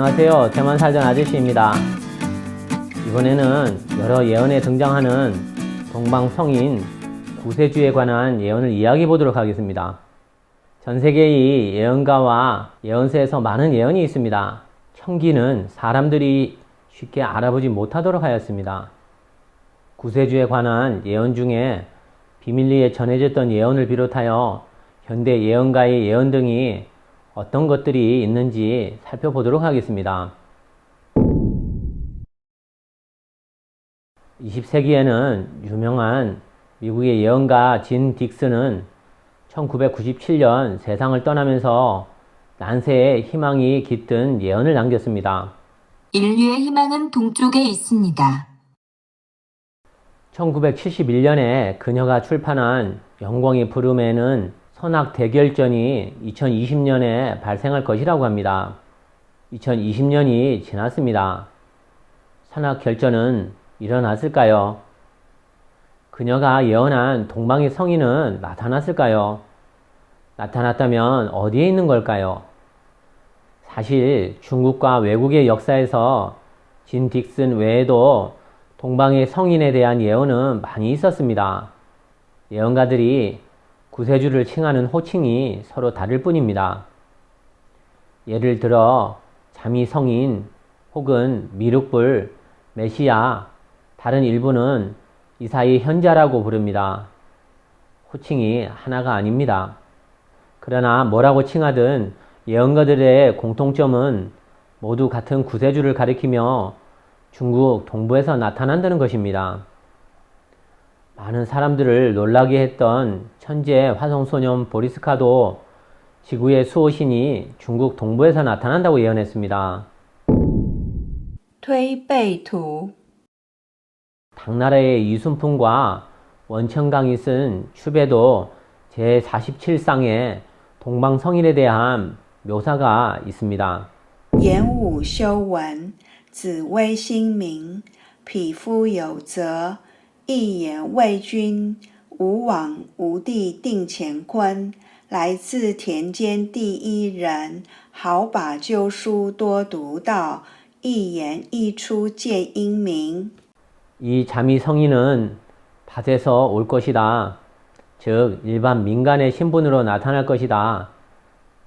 안녕하세요. 대만 살던 아저씨입니다. 이번에는 여러 예언에 등장하는 동방성인 구세주에 관한 예언을 이야기해 보도록 하겠습니다. 전 세계의 예언가와 예언서에서 많은 예언이 있습니다. 천기는 사람들이 쉽게 알아보지 못하도록 하였습니다. 구세주에 관한 예언 중에 비밀리에 전해졌던 예언을 비롯하여 현대 예언가의 예언 등이 어떤 것들이 있는지 살펴보도록 하겠습니다. 20세기에는 유명한 미국의 예언가 진 딕슨은 1997년 세상을 떠나면서 난세에 희망이 깃든 예언을 남겼습니다. 인류의 희망은 동쪽에 있습니다. 1971년에 그녀가 출판한 영광의 부름에는 선악 대결전이 2020년에 발생할 것이라고 합니다. 2020년이 지났습니다. 선악 결전은 일어났을까요? 그녀가 예언한 동방의 성인은 나타났을까요? 나타났다면 어디에 있는 걸까요? 사실 중국과 외국의 역사에서 진 딕슨 외에도 동방의 성인에 대한 예언은 많이 있었습니다. 예언가들이 구세주를 칭하는 호칭이 서로 다를 뿐입니다. 예를 들어 잠이 성인 혹은 미륵불, 메시아, 다른 일부는 이사의 현자라고 부릅니다. 호칭이 하나가 아닙니다. 그러나 뭐라고 칭하든 예언가들의 공통점은 모두 같은 구세주를 가리키며 중국 동부에서 나타난다는 것입니다. 많은 사람들을 놀라게 했던 천재 화성소년 보리스카도 지구의 수호신이 중국 동부에서 나타난다고 예언했습니다. 推背图 당나라의 이순풍과 원천강이 쓴 추배도 제47상에 동방성인에 대한 묘사가 있습니다. 言武修文，紫微星明，匹夫有责，一言为君，无往无地定乾坤。来自田间第一人，好把旧书多读到，一言一出见英明。 이 잠이 성인은 밭에서 올 것이다. 즉 일반 민간의 신분으로 나타날 것이다.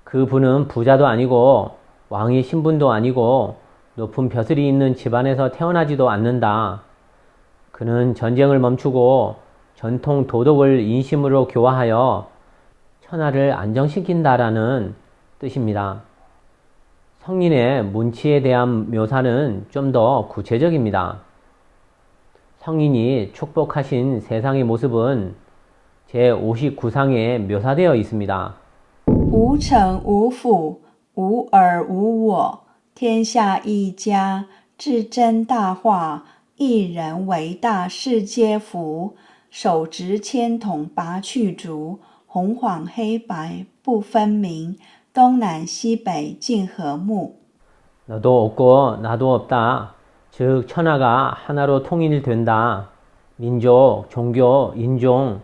그 분은 부자도 아니고 왕의 신분도 아니고 높은 벼슬이 있는 집안에서 태어나지도 않는다. 그는 전쟁을 멈추고 전통 도덕을 인심으로 교화하여 천하를 안정시킨다라는 뜻입니다. 성인의 문치에 대한 묘사는 좀 더 구체적입니다. 성인이 축복하신 세상의 모습은 제59상에 묘사되어 있습니다. 无臣无父，无尔无我，天下一家，至真大化，一人为大，世皆服。手执千筒拔去竹，红黄黑白不分明，东南西北尽和睦。 너도 없고 나도 없다. 즉 천하가 하나로 통일된다. 민족, 종교, 인종,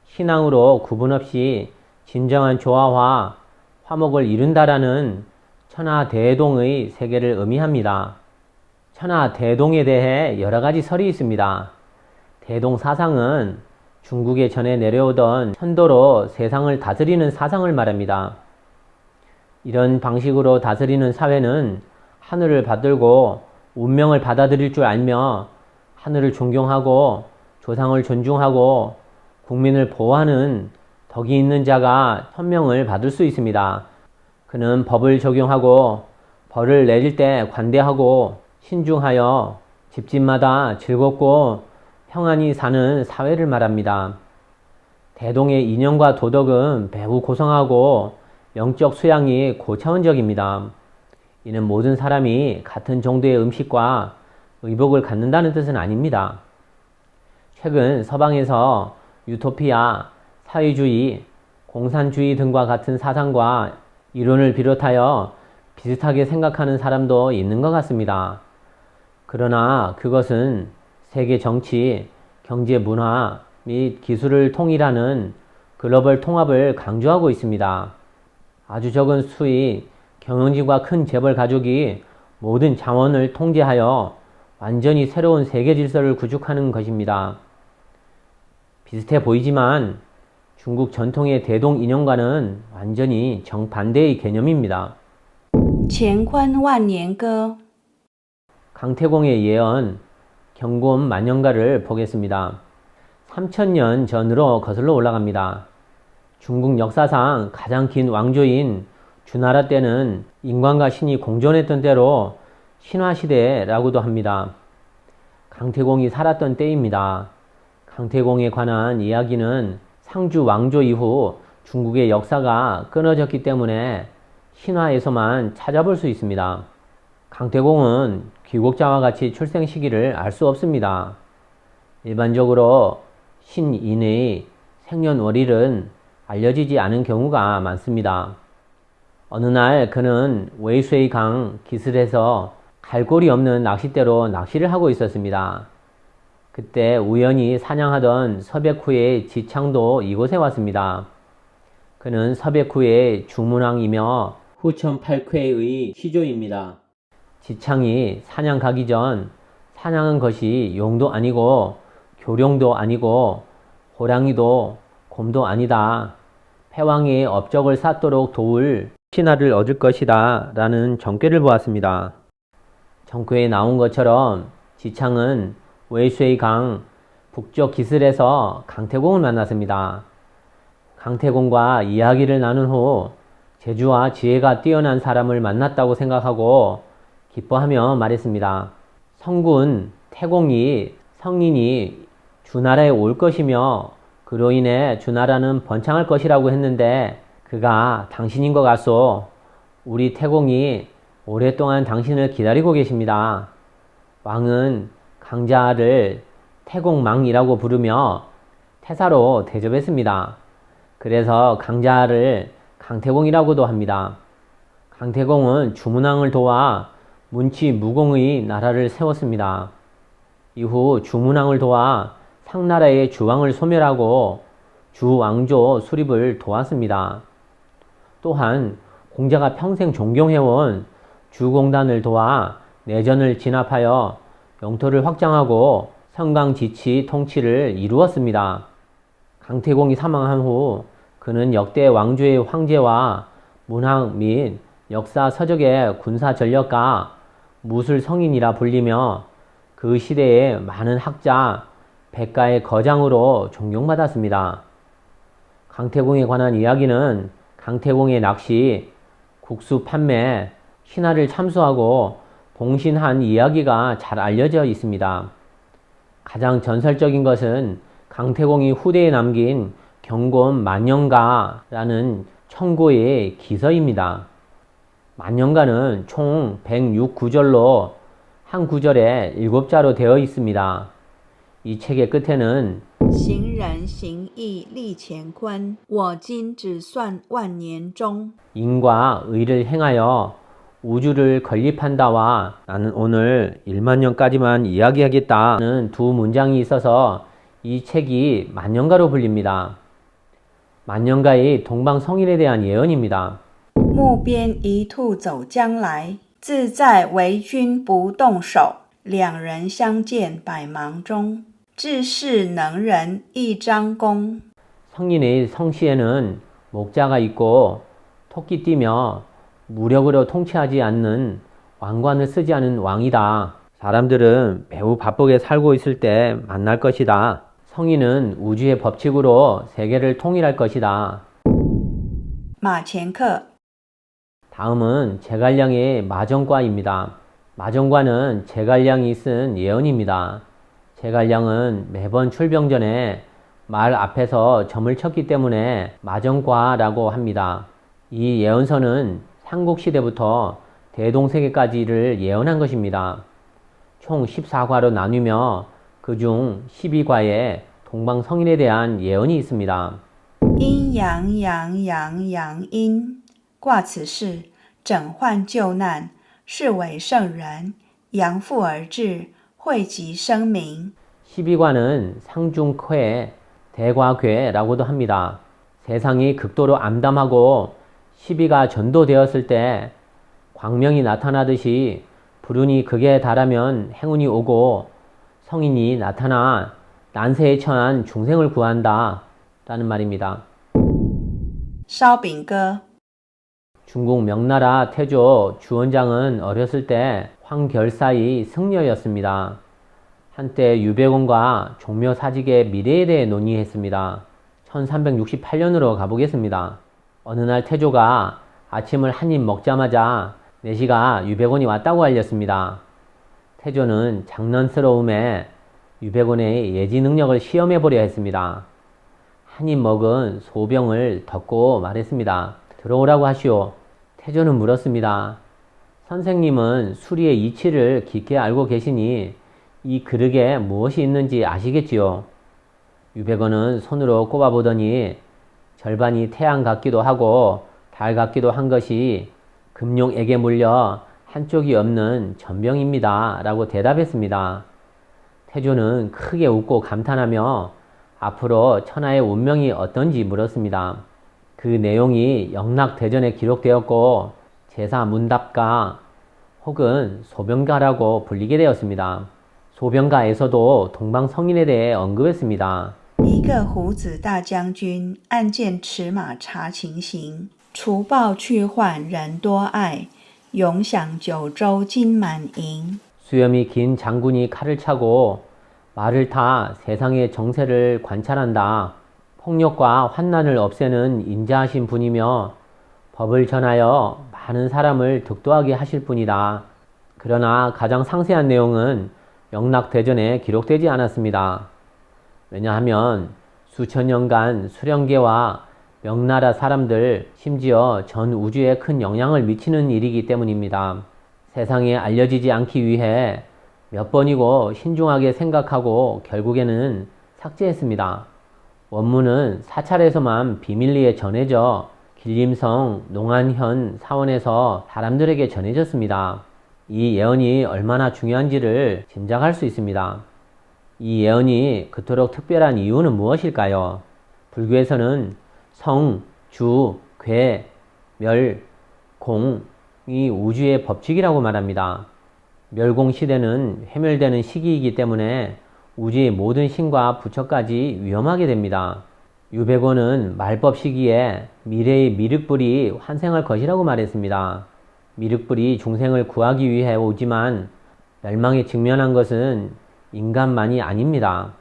신앙으로 구분 없이 진정한 조화와 화목을 이룬다라는 천하대동의 세계를 의미합니다. 천하대동에 대해 여러 가지 설이 있습니다. 대동사상은 중국에 전해 내려오던 천도로 세상을 다스리는 사상을 말합니다. 이런 방식으로 다스리는 사회는 하늘을 받들고 운명을 받아들일 줄 알며 하늘을 존경하고 조상을 존중하고 국민을 보호하는 덕이 있는 자가 천명을 받을 수 있습니다. 그는 법을 적용하고 벌을 내릴 때 관대하고 신중하여 집집마다 즐겁고 평안히 사는 사회를 말합니다. 대동의 인연과 도덕은 매우 고상하고 영적 수양이 고차원적입니다. 이는 모든 사람이 같은 정도의 음식과 의복을 갖는다는 뜻은 아닙니다. 최근 서방에서 유토피아, 사회주의, 공산주의 등과 같은 사상과 이론을 비롯하여 비슷하게 생각하는 사람도 있는 것 같습니다. 그러나 그것은 세계 정치, 경제, 문화 및 기술을 통일하는 글로벌 통합을 강조하고 있습니다. 아주 적은 수의 경영진과 큰 재벌 가족이 모든 자원을 통제하여 완전히 새로운 세계 질서를 구축하는 것입니다. 비슷해 보이지만 중국 전통의 대동 인형과는 완전히 정반대의 개념입니다. 乾坤万年歌 강태공의 예언 경곰 만년가를 보겠습니다. 3000년 전으로 거슬러 올라갑니다. 중국 역사상 가장 긴 왕조인 주나라 때는 인간과 신이 공존했던 때로 신화시대라고도 합니다. 강태공이 살았던 때입니다. 강태공에 관한 이야기는 상주 왕조 이후 중국의 역사가 끊어졌기 때문에 신화에서만 찾아볼 수 있습니다. 강태공은 귀국자와 같이 출생 시기를 알 수 없습니다. 일반적으로 신인의 생년월일은 알려지지 않은 경우가 많습니다. 어느 날 그는 웨이수이 강 기슭에서 갈골이 없는 낚싯대로 낚시를 하고 있었습니다. 그때 우연히 사냥하던 서백후의 지창도 이곳에 왔습니다. 그는 서백후의 주문왕이며 후천팔쾌의 시조입니다. 지창이 사냥 가기 전 사냥한 것이 용도 아니고 교룡도 아니고 호랑이도 곰도 아니다. 패왕의 업적을 쌓도록 도울 신하를 얻을 것이다 라는 정궤를 보았습니다. 정궤에 나온 것처럼 지창은 웨이수이 강 북쪽 기슭에서 강태공을 만났습니다. 강태공과 이야기를 나눈 후 재주와 지혜가 뛰어난 사람을 만났다고 생각하고 기뻐하며 말했습니다. 성군 태공이 성인이 주나라에 올 것이며 그로 인해 주나라는 번창할 것이라고 했는데 그가 당신인 것 같소. 우리 태공이 오랫동안 당신을 기다리고 계십니다. 왕은 강자를 태공망이라고 부르며 태사로 대접했습니다. 그래서 강자를 강태공이라고도 합니다. 강태공은 주문왕을 도와 문치 무공의 나라를 세웠습니다. 이후 주문왕을 도와 상나라의 주왕을 소멸하고 주왕조 수립을 도왔습니다. 또한 공자가 평생 존경해온 주공단을 도와 내전을 진압하여 영토를 확장하고 성강지치 통치를 이루었습니다. 강태공이 사망한 후 그는 역대 왕조의 황제와 문학 및 역사 서적의 군사 전력가 무술성인이라 불리며 그 시대의 많은 학자, 백가의 거장으로 존경받았습니다. 강태공에 관한 이야기는 강태공의 낚시, 국수 판매, 신화를 참수하고 봉신한 이야기가 잘 알려져 있습니다. 가장 전설적인 것은 강태공이 후대에 남긴 경곰 만년가라는 청고의 기서입니다. 만년가는 총 106구절로 한 구절에 7자로 되어 있습니다. 이 책의 끝에는 行人行义立乾坤，我今只算万年中 인과 의를 행하여 우주를 건립한다와 나는 오늘 1만년까지만 이야기하겠다는 두 문장이 있어서 이 책이 만년가로 불립니다. 만년가의 동방성인에 대한 예언입니다. 木边一兔走将来，自在为君不动手。两人相见百忙中，治世能人一张弓。 성인의 성시에는 목자가 있고 토끼띠며 무력으로 통치하지 않는 왕관을 쓰지 않은 왕이다. 사람들은 매우 바쁘게 살고 있을 때 만날 것이다. 성인은 우주의 법칙으로 세계를 통일할 것이다. 马前课 다음은 제갈량의 마정과입니다. 마정과는 제갈량이 쓴 예언입니다. 제갈량은 매번 출병 전에 말 앞에서 점을 쳤기 때문에 마정과라고 합니다. 이 예언서는 삼국시대부터 대동세계까지를 예언한 것입니다. 총 14과로 나뉘며 그중 12과에 동방성인에 대한 예언이 있습니다. 阴阳阳阳阳阴，卦此事，整患救难，是为圣人，阳复而至，惠及生民。 12과는 상중쾌, 대과괴라고도 합니다. 세상이 극도로 암담하고 시비가 전도되었을 때 광명이 나타나듯이 불운이 극에 달하면 행운이 오고 성인이 나타나 난세에 처한 중생을 구한다 라는 말입니다. 烧饼歌 중국 명나라 태조 주원장은 어렸을 때 황결사의 승려였습니다. 한때 유배공과 종묘사직의 미래에 대해 논의했습니다. 1368년으로 가보겠습니다. 어느 날 태조가 아침을 한 입 먹자마자 내시가 유배곤이 왔다고 알렸습니다. 태조는 장난스러움에 유배곤의 예지 능력을 시험해보려 했습니다. 한 입 먹은 소병을 덮고 말했습니다. 들어오라고 하시오. 태조는 물었습니다. 선생님은 수리의 이치를 깊게 알고 계시니 이 그릇에 무엇이 있는지 아시겠지요? 유배곤은 손으로 꼽아보더니 절반이 태양 같기도 하고 달 같기도 한 것이 금룡에게 물려 한쪽이 없는 전병입니다 라고 대답했습니다. 태조는 크게 웃고 감탄하며 앞으로 천하의 운명이 어떤지 물었습니다. 그 내용이 영락대전에 기록되었고 제사 문답가 혹은 소병가라고 불리게 되었습니다. 소병가에서도 동방성인에 대해 언급했습니다. 一个胡子大将军暗见驰马查情形，除暴去患人多爱，永享九州金满盈。 수염이 긴 장군이 칼을 차고 말을 타 세상의 정세를 관찰한다. 폭력과 환난을 없애는 인자하신 분이며 법을 전하여 많은 사람을 득도하게 하실 분이다. 그러나 가장 상세한 내용은 영락대전에 기록되지 않았습니다. 왜냐하면 수천 년간 수령계와 명나라 사람들, 심지어 전 우주에 큰 영향을 미치는 일이기 때문입니다. 세상에 알려지지 않기 위해 몇 번이고 신중하게 생각하고 결국에는 삭제했습니다. 원문은 사찰에서만 비밀리에 전해져 길림성, 농안현 사원에서 사람들에게 전해졌습니다. 이 예언이 얼마나 중요한지를 짐작할 수 있습니다. 이 예언이 그토록 특별한 이유는 무엇일까요? 불교에서는 성, 주, 괴, 멸, 공이 우주의 법칙이라고 말합니다. 멸공 시대는 회멸되는 시기이기 때문에 우주의 모든 신과 부처까지 위험하게 됩니다. 유배곤은 말법 시기에 미래의 미륵불이 환생할 것이라고 말했습니다. 미륵불이 중생을 구하기 위해 오지만 멸망에 직면한 것은 인간만이 아닙니다.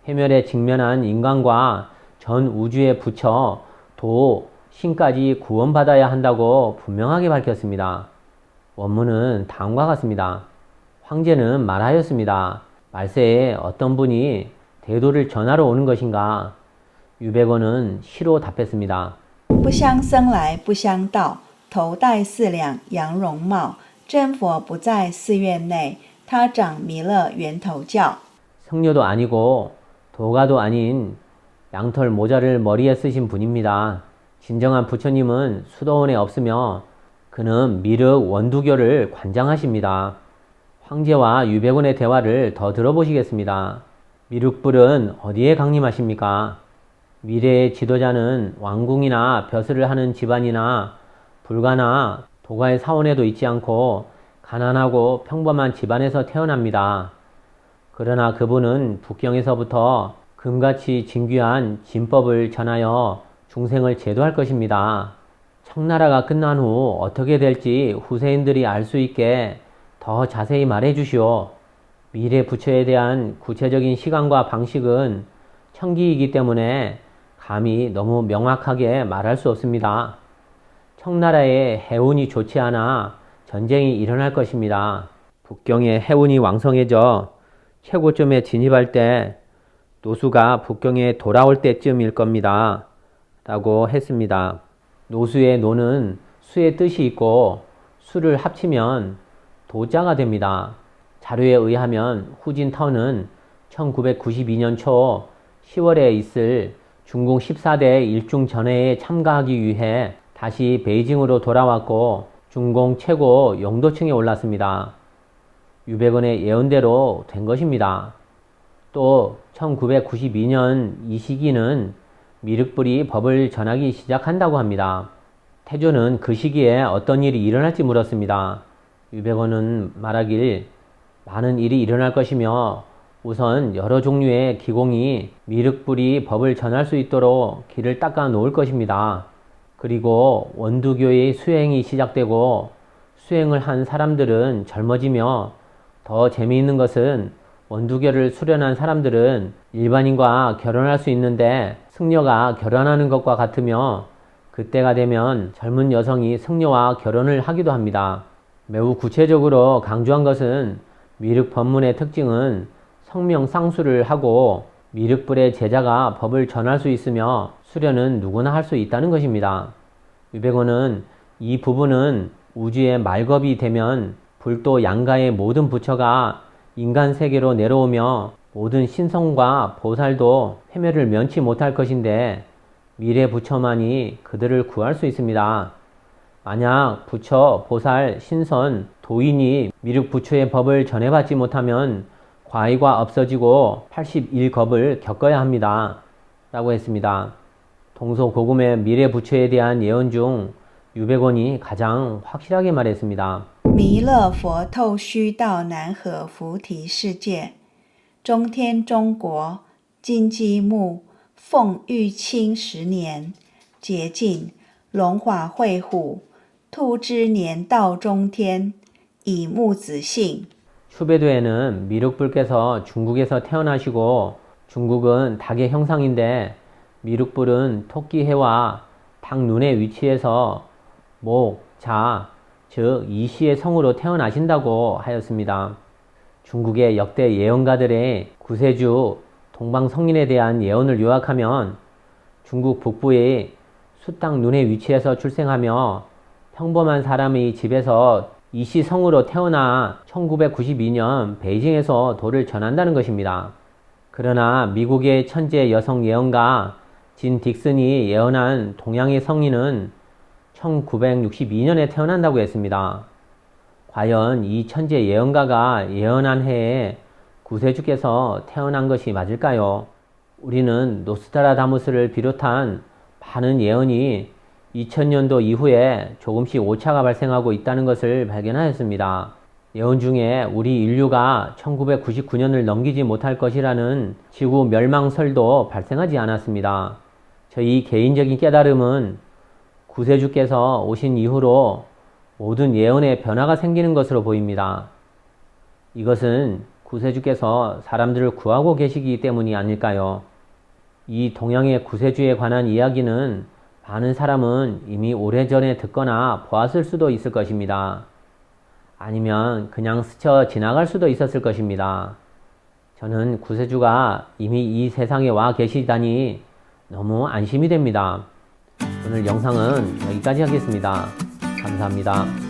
회멸에 직면한 인간과 전 우주의 부처, 도, 신까지 구원받아야 한다고 분명하게 밝혔습니다. 원문은 다음과 같습니다. 황제는 말하였습니다. 말세에 어떤 분이 대도를 전하러 오는 것인가? 유배곤은 시로 답했습니다. 不相生来不相到，头戴四两羊绒帽，真佛不在寺院内，他掌弥勒源头教。 성녀도 아니고 도가도 아닌 양털 모자를 머리에 쓰신 분입니다. 진정한 부처님은 수도원에 없으며 그는 미륵 원두교를 관장하십니다. 황제와 유배곤의 대화를 더 들어보시겠습니다. 미륵불은 어디에 강림하십니까? 미래의 지도자는 왕궁이나 벼슬을 하는 집안이나 불가나 도가의 사원에도 있지 않고 가난하고 평범한 집안에서 태어납니다. 그러나 그분은 북경에서부터 금같이 진귀한 진법을 전하여 중생을 제도할 것입니다. 청나라가 끝난 후 어떻게 될지 후세인들이 알 수 있게 더 자세히 말해 주시오. 미래 부처에 대한 구체적인 시간과 방식은 청기이기 때문에 감히 너무 명확하게 말할 수 없습니다. 청나라의 해운이 좋지 않아 전쟁이 일어날 것입니다. 북경의 해운이 왕성해져 최고점에 진입할 때 노수가 북경에 돌아올 때쯤일 겁니다. 라고 했습니다. 노수의 노는 수의 뜻이 있고 수를 합치면 도자가 됩니다. 자료에 의하면 후진터는 1992년 초 10월에 있을 중공 14대 일중전회에 참가하기 위해 다시 베이징으로 돌아왔고 중공 최고 영도층에 올랐습니다. 유배곤의 예언대로 된 것입니다. 또 1992년 이 시기는 미륵불이 법을 전하기 시작한다고 합니다. 태조는 그 시기에 어떤 일이 일어날지 물었습니다. 유백원은 말하길 많은 일이 일어날 것이며 우선 여러 종류의 기공이 미륵불이 법을 전할 수 있도록 길을 닦아 놓을 것입니다. 그리고 원두교의 수행이 시작되고 수행을 한 사람들은 젊어지며 더 재미있는 것은 원두교를 수련한 사람들은 일반인과 결혼할 수 있는데 승려가 결혼하는 것과 같으며 그때가 되면 젊은 여성이 승려와 결혼을 하기도 합니다. 매우 구체적으로 강조한 것은 미륵 법문의 특징은 성명상수를 하고 미륵불의 제자가 법을 전할 수 있으며 수련은 누구나 할 수 있다는 것입니다. 유백원은 이 부분은 우주의 말겁이 되면 불도 양가의 모든 부처가 인간 세계로 내려오며 모든 신성과 보살도 회멸을 면치 못할 것인데 미래 부처만이 그들을 구할 수 있습니다. 만약 부처, 보살, 신선, 도인이 미륵 부처의 법을 전해받지 못하면 과의가 없어지고 81겁을 겪어야 합니다. 라고 했습니다. 동서고금의 미래 부처에 대한 예언 중 유백원이 가장 확실하게 말했습니다. 弥勒佛透虚到南河菩提世界，中天中国金鸡木奉玉清10年，洁净龙华会虎，兔之年到中天，以木子姓。 추배도에는 미륵불께서 중국에서 태어나시고 중국은 닭의 형상인데 미륵불은 토끼해와 닭 눈의 위치에서 목, 자, 즉 이시의 성으로 태어나신다고 하였습니다. 중국의 역대 예언가들의 구세주 동방성인에 대한 예언을 요약하면 중국 북부의 숫당 눈의 위치에서 출생하며 평범한 사람의 집에서 이시성으로 태어나 1992년 베이징에서 도를 전한다는 것입니다. 그러나 미국의 천재 여성 예언가 진 딕슨이 예언한 동양의 성인은 1962년에 태어난다고 했습니다. 과연 이 천재 예언가가 예언한 해에 구세주께서 태어난 것이 맞을까요? 우리는 노스트라다무스를 비롯한 많은 예언이 2000년도 이후에 조금씩 오차가 발생하고 있다는 것을 발견하였습니다. 예언 중에 우리 인류가 1999년을 넘기지 못할 것이라는 지구 멸망설도 발생하지 않았습니다. 저희 개인적인 깨달음은 구세주께서 오신 이후로 모든 예언에 변화가 생기는 것으로 보입니다. 이것은 구세주께서 사람들을 구하고 계시기 때문이 아닐까요? 이 동양의 구세주에 관한 이야기는 많은 사람은 이미 오래전에 듣거나 보았을 수도 있을 것입니다. 아니면 그냥 스쳐 지나갈 수도 있었을 것입니다. 저는 구세주가 이미 이 세상에 와 계시다니 너무 안심이 됩니다. 오늘 영상은 여기까지 하겠습니다. 감사합니다.